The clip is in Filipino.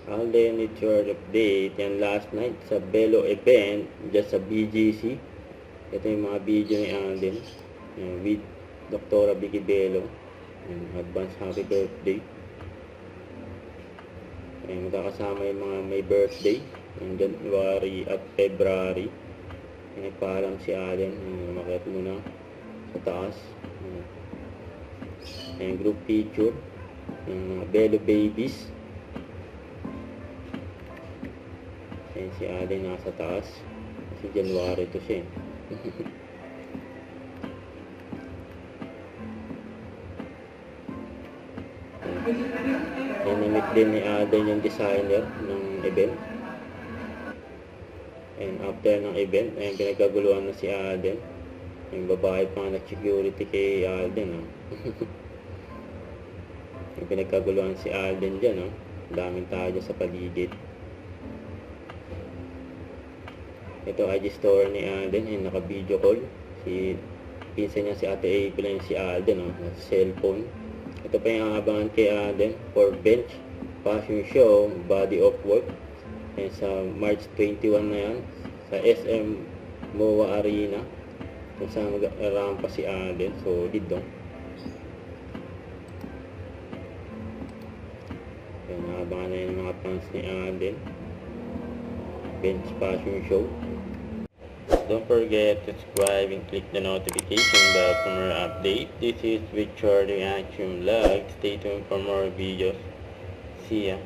Alden, it's your update. Yan last night sa Belo event, just sa BGC. Ito yung mga video ni Alden. With Dr. Vicky Belo. Advance happy birthday. Magkakasama yung mga may birthday. Yung January at February. Nagpaalam si Alden. Umakyat muna sa taas. Group picture. Yung mga Belo babies. Si Alden nasa taas. Kasi January to siya. Namit din ni Alden yung designer ng event. And after ng event, pinagkaguluhan na si Alden. Yung babae pa nag-security kay Alden. Yung pinagkaguluhan si Alden dyan. Daming tao dyan sa paligid. Ito IG store ni Alden, naka-video call. Pinsan niya si Ate April and si Alden, sa cellphone. Ito pa yung abangan kay Alden for bench, fashion show, body of work. And sa March 21 na yan, sa SM MOA Arena. Kung saan mag-rampa si Alden, so dito. Yan, nakabangan na yung mga fans ni Alden. Bench fashion show. Don't forget to subscribe and click the notification bell for more updates. This is Richard Reaction Vlog. Stay tuned for more videos. See ya.